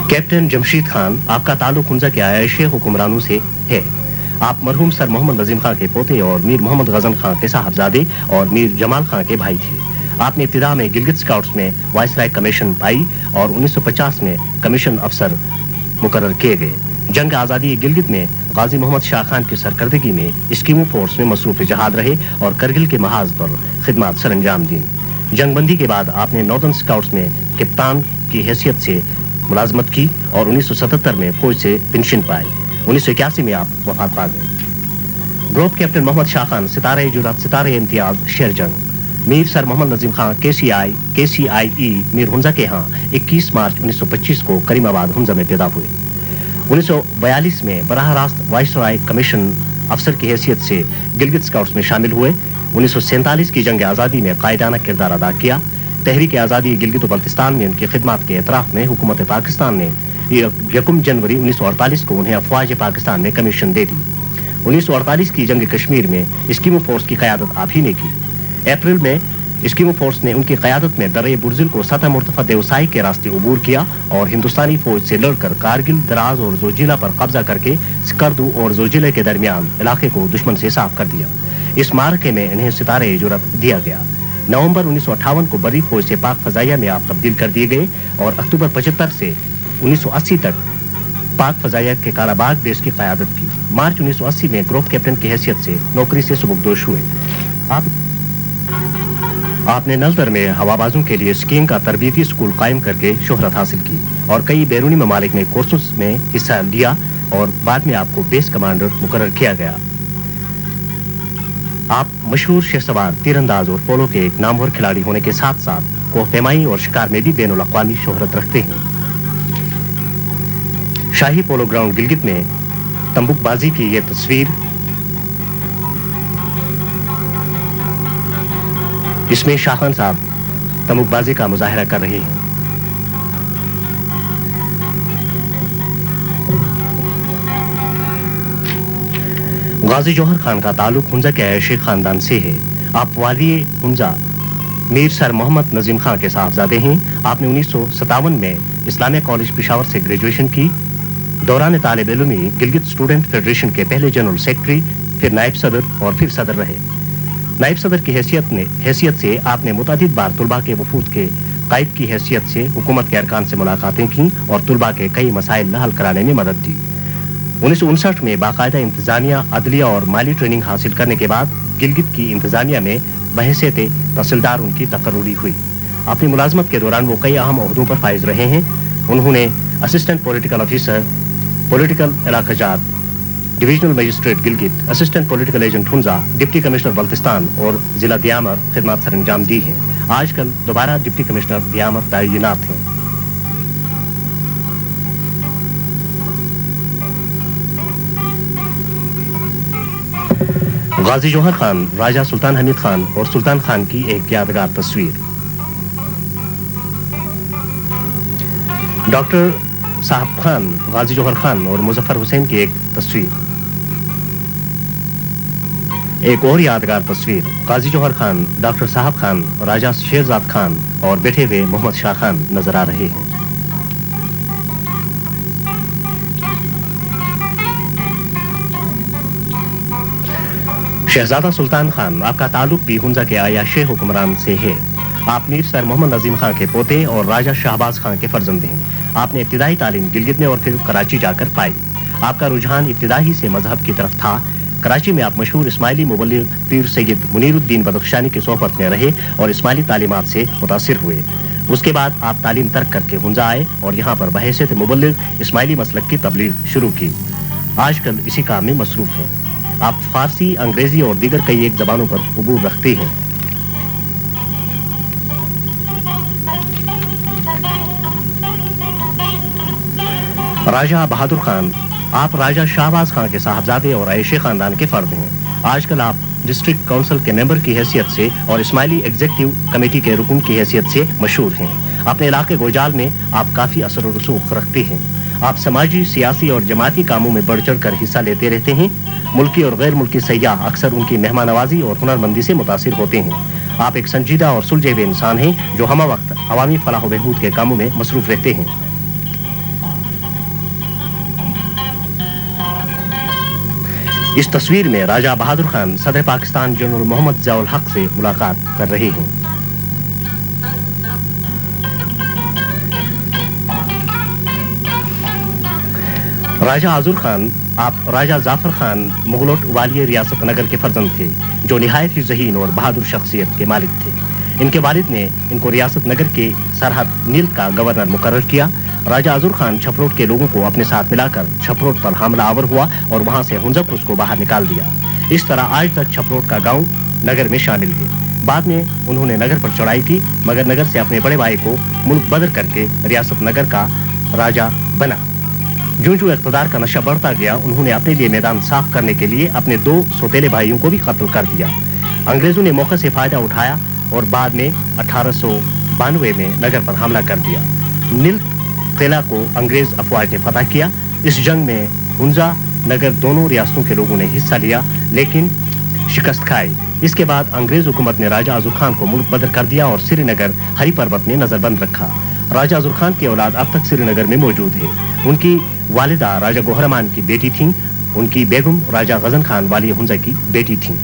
कैप्टन जमशीद खान, आपका ताल्लुक हुंजा के आयशे हुक्मरानों से है। आप मरहूम सर मोहम्मद नजीम खां के पोते और मीर मोहम्मद गजन खां के साहबजादे और मीर जमाल खां के भाई थे। आपने इब्तिदा में गिलगित स्काउट्स में वाइसराय कमीशन पाई और 1950 में कमीशन अफसर मुकर्रर किए गए। जंग आज़ादी गिलगित में गाजी मोहम्मद शाह खान की सरकर्दगी में स्कीमो फोर्स में मसरूफ जहाद रहे और करगिल के महाज पर खिदमत सर अंजाम दी। जंगबंदी के बाद आपने नॉर्दर्न स्काउट्स में कप्तान की हैसियत से मुलाजमत की और 1977 में फौज से पेंशन पाई। 1981 में आप वफात पा गए। ग्रुप कैप्टन मोहम्मद शाह खान, सितारे जुरात, सितारे इम्तियाज, शेर जंग, मीर सर मोहम्मद नजीम खान KCIE मीर हुंजा के यहाँ 21 मार्च 1925 को करीमाबाद हुंजा में पैदा हुए। 1942 में बराह रास्त वाइसराय कमीशन अफसर की हैसियत से गिलगित स्काउट्स में शामिल हुए। 1947 की जंग आज़ादी में कायदाना किरदार अदा किया। तहरीक आज़ादी गिलगित बल्तिस्तान में उनकी खिदमत के एतराफ़ में हुकूमत पाकिस्तान ने 1 जनवरी 1948 को उन्हें अफवाज पाकिस्तान में कमीशन दे दी। 1948 की जंग कश्मीर में स्कीमो फोर्स की क़यादत आप ही ने की। अप्रैल में स्कीमो फोर्स ने उनकी क़यादत में दर्रे बुर्जिल को सतह मुर्तफा देवसाई के रास्ते अबूर किया और हिंदुस्तानी फौज से लड़कर कारगिल, दराज और जोजिला पर कब्जा करके स्कर्दू और जोजिले के दरमियान इलाके को दुश्मन से साफ कर दिया। इस मार्के में इन्हें सितारे जुरत दिया गया। नवंबर 1958 को बड़ी फौज से पाक फजाइया में आप तब्दील कर दिए गए और अक्टूबर 75 से 1980 तक पाक फजाइया के कालाबाग बेस की क़यादत की। मार्च 1980 में ग्रुप कैप्टन की हैसियत से नौकरी से सुबुकदोश हुए। आपने नलतर में हवाबाजों के लिए स्कीइंग का तरबियती स्कूल कायम करके शोहरत हासिल की और कई बैरूनी ममालिक में कोर्सेस में हिस्सा लिया और बाद में आपको बेस कमांडर मुकर्रर किया गया। आप मशहूर शहसवार, तीरंदाज और पोलो के एक नामवर खिलाड़ी होने के साथ साथ कोहपेमाई और शिकार में भी बैनुल अक़वामी शोहरत रखते हैं। शाही पोलो ग्राउंड गिलगित में तंबुकबाजी की ये तस्वीर, इसमें शाह खान साहब तंबुकबाजी का मुजाहिरा कर रहे हैं। गाजी जौहर खान का ताल्लुक हुंजा के ऐशे खानदान से है। आप वाली हुंजा मीर सर मोहम्मद नजीम खान के साहबजादे हैं। आपने 1957 में इस्लामिया कॉलेज पेशावर से ग्रेजुएशन की। दौरान तालिब इल्मी गिलगित स्टूडेंट फेडरेशन के पहले जनरल सेक्रेटरी, फिर नायब सदर और फिर सदर रहे। नायब सदर की हैसियत से आपने मुतादिद बार तुलबा के वफूद के कायद की हैसियत से हुकूमत के अरकान से मुलाकातें की और तुलबा के कई मसाइल हल कराने में मदद दी। 1959 में बाकायदा इंतजामिया, अदलिया और माली ट्रेनिंग हासिल करने के बाद गिलगित की इंतजामिया में बहैसियत तहसीलदार उनकी तकर्रुरी हुई। अपनी मुलाजमत के दौरान वो कई अहम ओहदों पर फाइज रहे हैं। उन्होंने असिस्टेंट पॉलिटिकल ऑफिसर, पॉलिटिकल इलाकाजात, divisional magistrate Gilgit, assistant political agent Hunza, deputy commissioner Baltistan और जिला दियामर खिदमत सर अंजाम दी हैं। आजकल दोबारा डिप्टी कमिश्नर दियामर तैनात हैं। गाजी जौहर खान, राजा सुल्तान हमीद खान और सुल्तान खान की एक यादगार तस्वीर। डॉक्टर साहब खान, गाजी जौहर खान और मुजफ्फर हुसैन की एक तस्वीर। एक और यादगार तस्वीर, गाजी जौहर खान, डॉक्टर साहब खान, राजा शेरजाद खान और बैठे हुए मोहम्मद शाह खान नजर आ रहे हैं। शहजादा सुल्तान खान, आपका ताल्लुक भी हुंजा के आयाशे हुक्मरान से है। आप मीर सर मोहम्मद नजीम खान के पोते और राजा शाहबाज खान के फर्जंद हैं। आपने इब्तिदाई तालीम गिलगित में और फिर कराची जाकर पाई। आपका रुझान इब्तिदाई से मजहब की तरफ था। कराची में आप मशहूर इस्माइली मुबल्लिग पीर सैयद मुनीरुद्दीन बदख्शानी की सोहबत में रहे और इस्माइली तालीमात से मुतासिर हुए। उसके बाद आप तालीम तर्क करके हुंजा आए और यहाँ पर बहैसियत मुबल्लिग इस्माइली मसलक की तबलीग शुरू की। आजकल इसी काम में मसरूफ हैं। आप फारसी, अंग्रेजी और दीगर कई एक जबानों पर उबूर रखते हैं। राजा बहादुर खान, आप राजा शाहबाज खान के साहबजादे और ऐशे खानदान के फर्द हैं। आजकल आप डिस्ट्रिक्ट काउंसिल के मेंबर की हैसियत से और इस्माइली एग्जीक्यूटिव कमेटी के रुकन की हैसियत से मशहूर हैं। अपने इलाके गोजाल में आप काफ़ी असर और रसूख रखते हैं। आप समाजी, सियासी और जमाती कामों में बढ़ चढ़ कर हिस्सा लेते रहते हैं। मुल्की और गैर मुल्की सयाह अक्सर उनकी मेहमान नवाजी और हुनरमंदी से मुतासिर होते हैं। आप एक संजीदा और सुलझे हुए इंसान हैं जो हम वक्त अवामी फलाह बहबूद के कामों में मसरूफ रहते हैं। इस तस्वीर में राजा बहादुर खान सदर पाकिस्तान जनरल मोहम्मद ज़ियाउल हक से मुलाकात कर रहे हैं। राजा आजुर खान आप राजा जाफर खान मुगलोट वालिय रियासत नगर के फर्जंद थे, जो निहायत ही ज़हीन और बहादुर शख्सियत के मालिक थे। इनके वालिद ने इनको रियासत नगर के सरहद नील का गवर्नर मुकर्रर किया। राजा आजुर खान छपरोट के लोगों को अपने साथ मिलाकर छपरोट पर हमला आवर हुआ और वहां से हुंजक उसको बाहर निकाल दिया। इस तरह आज तक छपरोट का गांव नगर में शामिल है। बाद में उन्होंने नगर पर चढ़ाई की, मगर नगर से अपने बड़े भाई को मुल्क बदर करके रियासत नगर का राजा बना। जो इख्तदार का नशा बढ़ता गया, उन्होंने अपने लिए मैदान साफ करने के लिए अपने 2 सौतेले भाइयों को भी कत्ल कर दिया। अंग्रेजों ने मौके से फायदा उठाया और बाद में 1892 में नगर पर हमला कर दिया। नील किला को अंग्रेज अफवाज ने फतह किया। इस जंग में हुंजा नगर दोनों रियासतों के लोगों ने हिस्सा लिया, लेकिन शिकस्त खाई। इसके बाद अंग्रेज हुकूमत ने राजा आजुर खान को मुल्क बदर कर दिया और श्रीनगर हरी पर्वत में नजरबंद रखा। राजा आजुर खान की औलाद अब तक श्रीनगर में मौजूद है। उनकी वालिदा राजा गोहरमान की बेटी थीं। उनकी बेगम राजा गजन खान वाली हुंजा की बेटी थीं।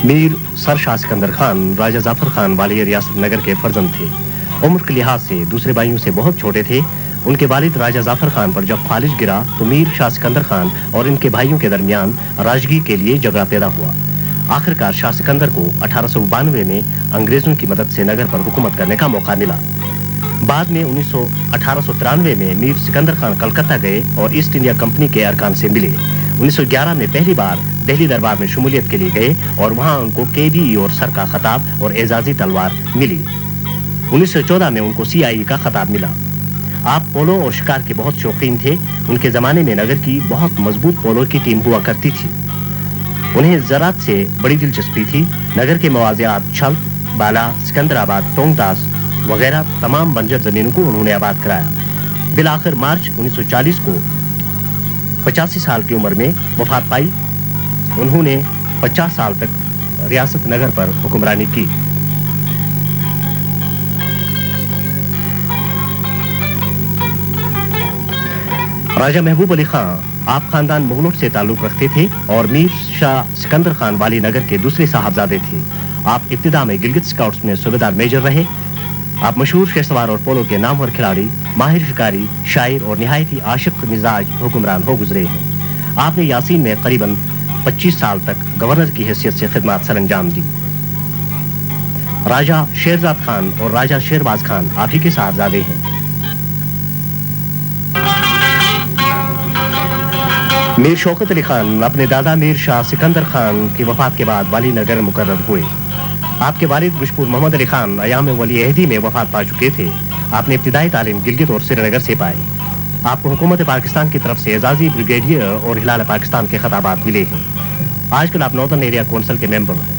मीर सर शाह सिकंदर खान राजा जाफर खान वाली रियासत नगर के फर्जंद थे। उम्र के लिहाज से दूसरे भाइयों से बहुत छोटे थे। उनके वालिद राजा जाफर खान पर जब फालिज गिरा तो मीर शाह सिकंदर खान और इनके भाइयों के दरमियान राजगी के लिए झगड़ा पैदा हुआ। आखिरकार शाह सिकंदर को 1892 में अंग्रेजों की मदद से नगर पर हुकूमत करने का मौका मिला। बाद में 1893 में मीर सिकंदर खान कलकत्ता गए और ईस्ट इंडिया कंपनी के अरकान से मिले। 1911 में पहली बार दिल्ली दरबार में शमूलियत के लिए गए और वहां उनको केडी और सर का खिताब और एजाजी तलवार मिली। 1914 में उनको CIA का खिताब मिला। आप पोलो और शिकार के बहुत शौकीन थे। उनके जमाने में नगर की बहुत मजबूत पोलो की टीम हुआ करती थी। उन्हें ज़राअत से बड़ी दिलचस्पी थी। नगर के मवाज़ियात छल, बाला, सिकंदराबाद, टोंगदास वगैरह तमाम बंजर जमीनों को उन्होंने आबाद कराया। बिलाखिर मार्च 1940 को 85 साल की उम्र में वफात पाई। उन्होंने 50 साल तक रियासत नगर पर हुक्मरानी की। राजा महबूब अली खान आप खानदान मुगलोट से ताल्लुक रखते थे और मीर शाह सिकंदर खान वाली नगर के दूसरे साहबजादे थे। आप इब्तिदा में गिलगित स्काउट्स में सूबेदार मेजर रहे। आप मशहूर शेषसवार और पोलो के नामवर खिलाड़ी, माहिर शिकारी, शायर और निहायत ही आशिक मिजाज हुक्मरान हो गुजरे हैं। आपने यासीन में करीबन 25 साल तक गवर्नर की हैसियत से खिदमत सरअंजाम दी। राजा शेरजाद खान और राजा शेरबाज खान आप ही के साहबजादे हैं। मीर शौकत अली खान अपने दादा मीर शाह सिकंदर खान की वफात के बाद वाली नगर मुकर्रर हुए। आपके वालिद बुशपुर मोहम्मद अली खान अयाम वली अहदी में वफात पा चुके थे। आपने इब्तिदाई तालीम गिलगित और श्रीनगर से पाई। आपको हुकूमत पाकिस्तान की तरफ से एजाजी ब्रिगेडियर और हिलाल पाकिस्तान के खिताबात मिले हैं। आजकल आप नॉर्दर्न एरिया कौंसिल के मेंबर हैं।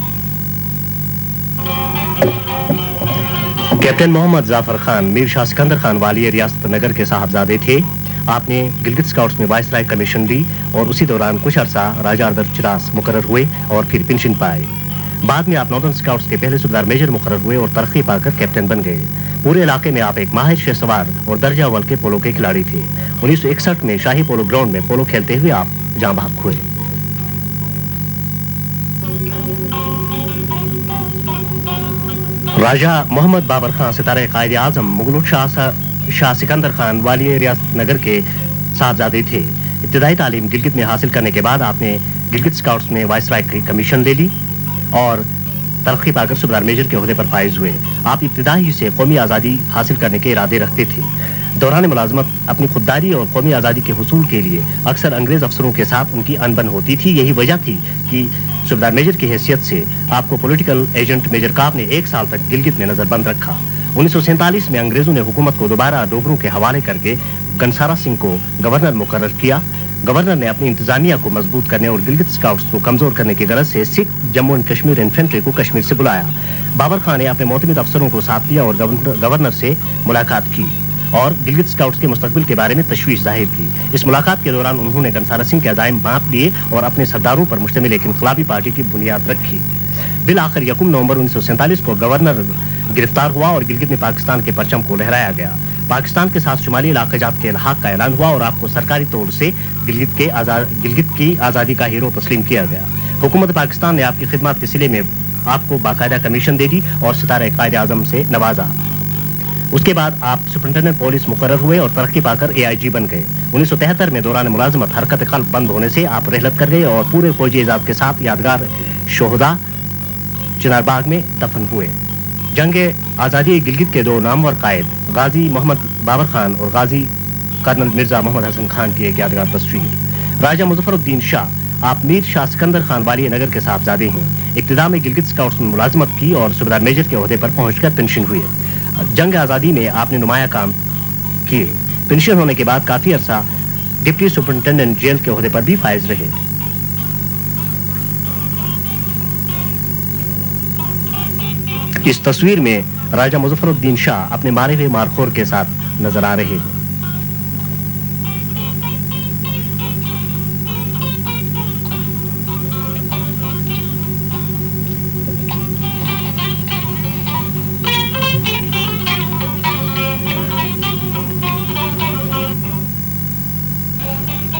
कैप्टन मोहम्मद जाफर खान मीर शाह सिकंदर खान वाली रियासत नगर के साहबजादे थे। आपने गिलगित स्काउट्स में वाइसराय कमीशन ली और उसी दौरान कुछ अरसा राजा अर्दर चिरास मुकर्रर हुए और फिर पेंशन पाए। बाद में आप नॉर्दर्न स्काउट्स के पहले सूबेदार मेजर मुकर्रर हुए और तरक्की पाकर कैप्टन बन गए। पूरे इलाके में आप एक माहिर शेषसवार और दर्जा अव्वल के पोलो के खिलाड़ी थे। 1961 में शाही पोलो ग्राउंड में पोलो खेलते हुए आप जाँ बहक हुए। राजा मोहम्मद बाबर खान सितारे कायदे आजम मुगलोट शाह सिकंदर खान वाली रियासत नगर के साहबजादे थे। इब्तिदाई तालीम गिलगित में हासिल करने के बाद आपने गिलगित स्काउट्स में वाइसराय की कमीशन ले ली और तरक्की पाकर सूबेदार मेजर के ओहदे पर फाइज हुए। आप इब्तिदाई से कौमी आज़ादी हासिल करने के इरादे रखते थे। दौरान मुलाजमत अपनी खुददारी और कौमी आज़ादी के हुसूल के लिए अक्सर अंग्रेज अफसरों के साथ उनकी अनबन होती थी। यही वजह थी कि सूबेदार मेजर की हैसियत से आपको पॉलिटिकल एजेंट मेजर काब ने 1 साल तक गिलगित में नजरबंद रखा। 1947 में अंग्रेजों ने हुकूमत को दोबारा डोगरों के हवाले करके गनसारा सिंह को गवर्नर मुकर्रर किया। गवर्नर ने अपनी इंतजामिया को मजबूत करने और गिलगित स्काउट्स को कमजोर करने की गरज से सिख जम्मू एंड कश्मीर इन्फेंट्री को कश्मीर से बुलाया। बाबर खान ने अपने मोतमिद अफसरों को साथ दिया और गवर्नर से मुलाकात की और गिलगित स्काउट्स के मुस्तकबिल के बारे में तशवीश जाहिर की। इस मुलाकात के दौरान उन्होंने गनसारा सिंह के अज़ाइम बांट लिए और अपने सरदारों पर मुश्तमिल एक इनकलाबी पार्टी की बुनियाद रखी। बिल आखिर 1 नवंबर 1947 को गवर्नर गिरफ्तार हुआ और गिलगित में पाकिस्तान के परचम को लहराया गया। पाकिस्तान के साथ शुमाली इलाके जात के इल्हाक का ऐलान हुआ और आपको सरकारी तौर से गिलगित की आज़ादी का हीरो तस्लीम किया गया। हुकूमत पाकिस्तान ने आपकी खिदमत के सिले में आपको बाकायदा कमीशन दे दी और सितारे कायदे आज़म से नवाजा। उसके बाद आप सुपरिटेंडेंट पुलिस मुकर्रर हुए और तरक्की पाकर AIG बन गए। 1973 में दौरान मुलाजमत हरकत कल्ब बंद होने से आप रहलत कर गए और पूरे फौजी एजाज के साथ यादगार शोहदा चिनारबाग में दफन हुए। जंग आज़ादी गिलगित के 2 नामवर कायद गाजी मोहम्मद बाबर खान और गाजी कर्नल मिर्जा मोहम्मद हसन खान की एक यादगार तस्वीर। राजा मुजफ्फरुद्दीन शाह, आप मीर शाह सिकंदर खान वाली नगर के साहबजादे हैं। इब्तिदा में गिलगित स्काउट्स में मुलाजमत की और सूबेदार मेजर के ओहदे पर पहुंचकर पेंशन हुए। जंग आज़ादी में आपने नुमाया काम किए। पेंशन होने के बाद काफी अरसा डिप्टी सुपरिटेंडेंट जेल के ओहदे पर भी फाइज रहे। इस तस्वीर में राजा मुजफ्फरुद्दीन शाह अपने मारे हुए मारखोर के साथ नजर आ रहे हैं।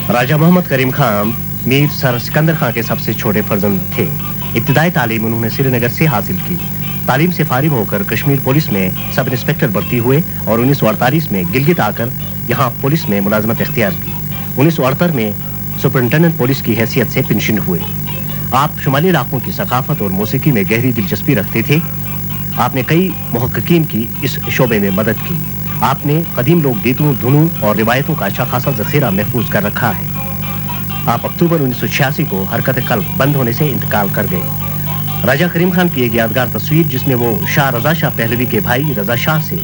राजा मोहम्मद करीम खान मीर सर सिकंदर खान के सबसे छोटे फर्जंद थे। इब्तिदाई तालीम उन्होंने श्रीनगर से हासिल की। तालीम से फारिग होकर कश्मीर पुलिस में सब इंस्पेक्टर भर्ती हुए और 1948 में गिलगित आकर यहाँ पुलिस में मुलाजमत इख्तियार की। 1978 में सुपरिटेंडेंट पुलिस की हैसियत से पेंशन हुए। आप शुमाली इलाकों की सकाफत और मौसीकी में गहरी दिलचस्पी रखते थे। आपने कई मुहक्किकीन की इस शोबे में मदद की। आपने कदीम लोक गीतों, धुनों और रिवायतों का अच्छा खासा जखीरा महफूज कर रखा है। आप अक्टूबर 1986 को हरकत कल्ब बंद होने से इंतकाल कर गए। राजा करीम खान की एक यादगार तस्वीर जिसमें वो शाह रजा शाह पहलवी के भाई रजा शाह से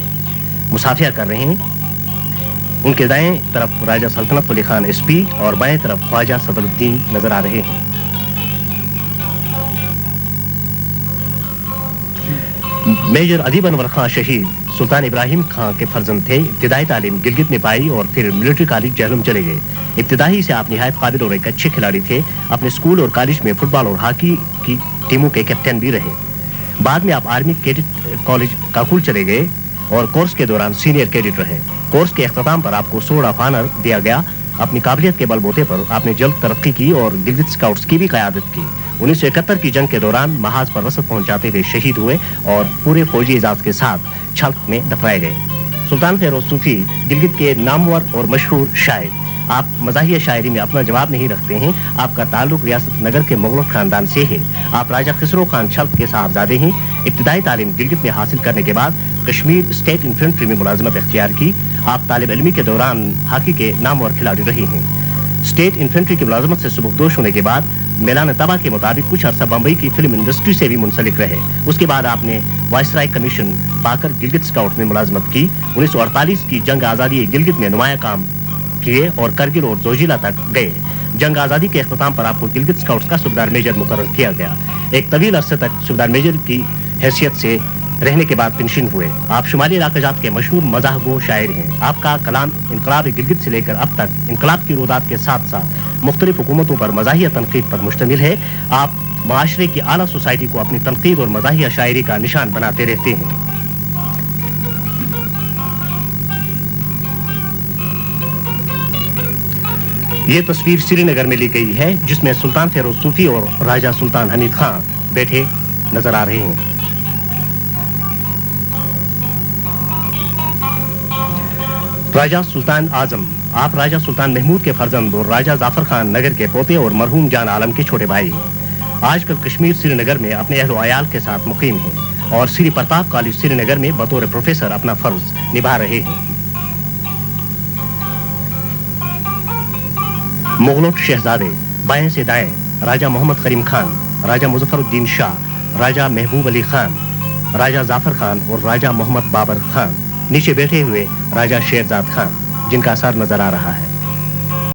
मुसाफिया कर रहे हैं। उनके दाएं तरफ राजा सल्तनत अली खान SP और बाएं तरफ ख्वाजा सदरुद्दीन नजर आ रहे हैं। मेजर अदीब अनवर खान शहीद सुल्तान इब्राहिम खान के फर्जंद थे। इब्तिदाई तालीम गिलगित में पाई और फिर मिलिट्री कॉलेज जहलम चले गए। इब्तिदाई से आप निहायत काबिल और एक अच्छे खिलाड़ी थे। अपने स्कूल और कॉलेज में फुटबॉल और हॉकी की टीमों के कैप्टन भी रहे। बाद में आप आर्मी कैडेट कॉलेज काकुल चले गए और कोर्स के दौरान सीनियर कैडेट रहे। कोर्स के अख्ताम पर आपको सोर्ड ऑफ ऑनर दिया गया। अपनी काबिलियत के बलबूते पर आपने जल्द तरक्की की और गिलगित स्काउट्स की भी क़यादत की। 1971 की जंग के दौरान महाज पर रसद पहुंचाते हुए शहीद हुए और पूरे फौजी एजाज के साथ छल्क में दफनाए गए। सुल्तान फेरोज सूफी गिलगित के नामवर और मशहूर शायर। आप मज़ाहिया शायरी में अपना जवाब नहीं रखते हैं। आपका ताल्लुक रियासत नगर के मुगल खानदान से है। आप राजा खसरो खान छल्क के साहबजादे हैं। इब्तिदाई तालीम गिलगित में हासिल करने के बाद कश्मीर स्टेट इन्फेंट्री में मुलाजमत इख्तियार की। आप तालिब इल्मी के दौरान हॉकी के नामवर खिलाड़ी रहे हैं। स्टेट इन्फेंट्री की मुलाजमत से सुबुकदोश होने के बाद मेलान तबा के मुताबिक कुछ अरसा बम्बई की फिल्म इंडस्ट्री से भी मुंसलिक रहे। उसके बाद आपने वायसराय कमीशन पाकर गिलगित स्काउट में मुलाजमत की। 1948 की जंग आज़ादी गिलगित में नुमाया काम किए और करगिल और जोजिला तक गए। जंग आज़ादी के अख्ताम पर आपको गिलगित स्काउट्स का सूबेदार मेजर मुकर्रर किया गया। एक तवील अरसे तक सूबेदार मेजर की हैसियत से रहने के बाद पेंशन हुए। आप शुमाली इलाका जात के मशहूर मज़ाह गो शायर हैं। आपका कलाम इनकलाब गिलगित से लेकर अब तक इनकलाब की रोदात के साथ साथ मुख्तलिफ हुकूमतों पर मज़ाहिया तनकीद पर मुश्तमिल है। आप माशरे की आला सोसाइटी को अपनी तनकीद और मज़ाहिया शायरी का निशान बनाते रहते हैं। ये तस्वीर श्रीनगर में ली गई है जिसमें सुल्तान फेरोज सूफी और राजा सुल्तान हमीद खान बैठे नजर आ रहे हैं। राजा सुल्तान आजम, आप राजा सुल्तान महमूद के फर्जंद और राजा जाफर खान नगर के पोते और मरहूम जान आलम के छोटे भाई हैं। आजकल कश्मीर श्रीनगर में अपने अहल अयाल के साथ मुकीम हैं और श्री प्रताप कॉलेज श्रीनगर में बतौर प्रोफेसर अपना फर्ज निभा रहे हैं। मुगलोट शहजादे बाएं से दाएं राजा मोहम्मद करीम खान, राजा मुजफ्फरुद्दीन शाह, राजा महबूब अली खान, राजा जाफर खान और राजा मोहम्मद बाबर खान। नीचे बैठे हुए राजा शेरजाद खान जिनका असर नजर आ रहा है।